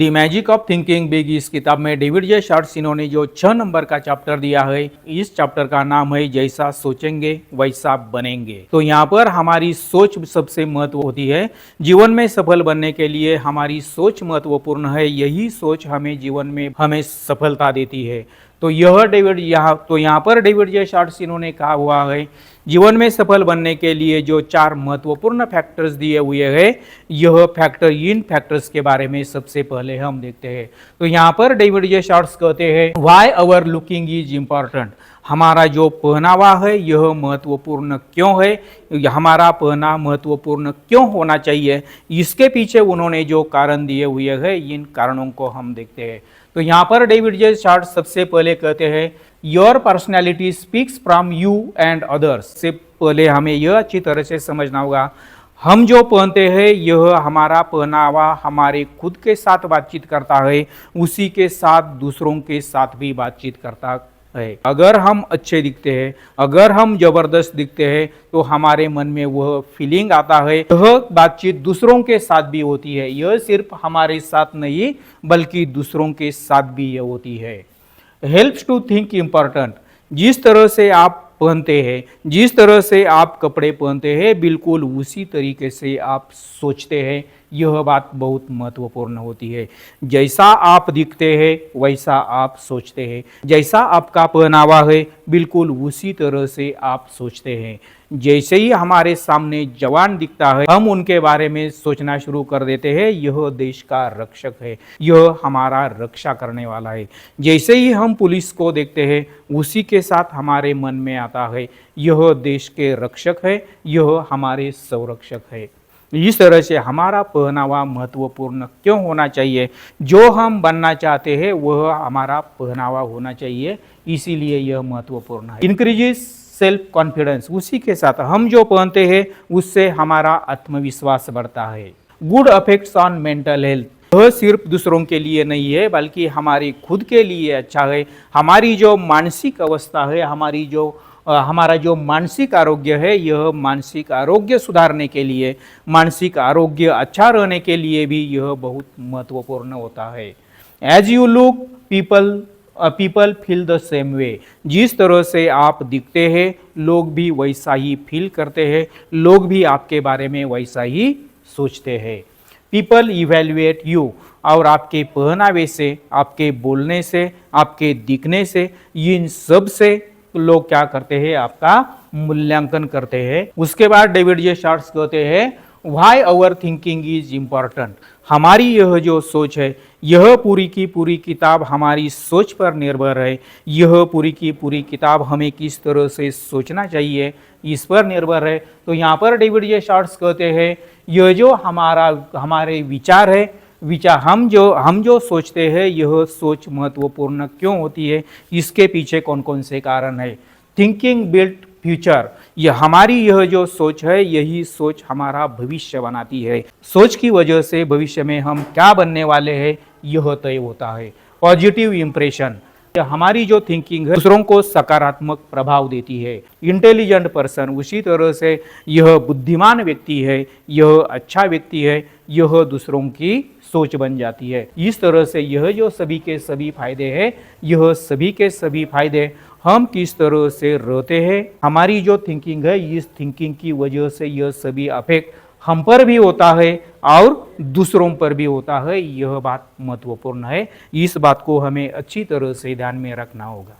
The magic of thinking big इस किताब में डेविड जे शार्ट्स इन्होंने जो 6 नंबर का चैप्टर दिया है, इस चैप्टर का नाम है जैसा सोचेंगे वैसा बनेंगे। तो यहाँ पर हमारी सोच सबसे महत्व होती है। जीवन में सफल बनने के लिए हमारी सोच महत्वपूर्ण है। यही सोच हमें जीवन में हमें सफलता देती है। तो यहाँ पर डेविड जे शार्ट्स इन्होंने कहा हुआ है, जीवन में सफल बनने के लिए जो 4 महत्वपूर्ण फैक्टर्स दिए हुए हैं, इन फैक्टर्स के बारे में सबसे पहले हम देखते हैं। तो यहाँ पर डेविड जे शार्ट्स कहते हैं, why our looking is important. हमारा जो पहनावा है यह महत्वपूर्ण क्यों है, हमारा पहना महत्वपूर्ण क्यों होना चाहिए, इसके पीछे उन्होंने जो कारण दिए हुए हैं, इन कारणों को हम देखते हैं। तो यहाँ पर डेविड जे शार्ट्स सबसे पहले कहते हैं, your personality speaks from you and others. से पहले हमें यह अच्छी तरह से समझना होगा, हम जो पहनते हैं यह हमारा पहनावा हमारे खुद के साथ बातचीत करता है, उसी के साथ दूसरों के साथ भी बातचीत करता है। अगर हम अच्छे दिखते हैं, अगर हम जबरदस्त दिखते हैं, तो हमारे मन में वह फीलिंग आता है। यह बातचीत दूसरों के साथ भी होती है। यह सिर्फ हमारे साथ नहीं बल्कि दूसरों के साथ भी यह होती है। Helps to think important. जिस तरह से आप पहनते हैं, जिस तरह से आप कपड़े पहनते हैं, बिल्कुल उसी तरीके से आप सोचते हैं। यह बात बहुत महत्वपूर्ण होती है। जैसा आप दिखते हैं वैसा आप सोचते हैं। जैसा आपका पहनावा है बिल्कुल उसी तरह से आप सोचते हैं। जैसे ही हमारे सामने जवान दिखता है हम उनके बारे में सोचना शुरू कर देते हैं, यह देश का रक्षक है, यह हमारा रक्षा करने वाला है। जैसे ही हम पुलिस को देखते हैं उसी के साथ हमारे मन में आता है, यह देश के रक्षक है, यह हमारे संरक्षक है। इस तरह से हमारा पहनावा महत्वपूर्ण क्यों होना चाहिए, जो हम बनना चाहते हैं वह हमारा पहनावा होना चाहिए, इसीलिए यह महत्वपूर्ण है। Increases self confidence. उसी के साथ हम जो पहनते हैं उससे हमारा आत्मविश्वास बढ़ता है। Good effects on mental health. यह सिर्फ दूसरों के लिए नहीं है बल्कि हमारी खुद के लिए अच्छा है। हमारी जो मानसिक अवस्था है, हमारा जो मानसिक आरोग्य है, यह मानसिक आरोग्य सुधारने के लिए, मानसिक आरोग्य अच्छा रहने के लिए भी यह बहुत महत्वपूर्ण होता है। As you look people feel the same way. जिस तरह से आप दिखते हैं लोग भी वैसा ही फील करते हैं, लोग भी आपके बारे में वैसा ही सोचते हैं। People evaluate you. और आपके पहनावे से, आपके बोलने से, आपके दिखने से, इन सब से लोग क्या करते हैं, आपका मूल्यांकन करते हैं। उसके बाद डेविड जे शार्ट्स कहते हैं, why our thinking is important. हमारी यह जो सोच है, यह पूरी की पूरी किताब हमारी सोच पर निर्भर है। यह पूरी की पूरी किताब हमें किस तरह से सोचना चाहिए इस पर निर्भर है। तो यहाँ पर डेविड जे शार्ट्स कहते हैं, यह जो हमारे विचार है, हम जो सोचते हैं, यह सोच महत्वपूर्ण क्यों होती है, इसके पीछे कौन कौन से कारण है। Thinking build future. यह जो सोच है, यही सोच हमारा भविष्य बनाती है। सोच की वजह से भविष्य में हम क्या बनने वाले हैं यह तय होता है। Positive impression. हमारी जो थिंकिंग है दूसरों को सकारात्मक प्रभाव देती है। Intelligent person. उसी तरह से यह बुद्धिमान व्यक्ति है, यह अच्छा व्यक्ति है, यह दूसरों की सोच बन जाती है। इस तरह से यह जो सभी के सभी फायदे हैं, यह सभी के सभी फायदे हम किस तरह से रहते हैं, हमारी जो थिंकिंग है, इस थिंकिंग की वजह से यह सभी अफेक्ट हम पर भी होता है और दूसरों पर भी होता है। यह बात महत्वपूर्ण है। इस बात को हमें अच्छी तरह से ध्यान में रखना होगा।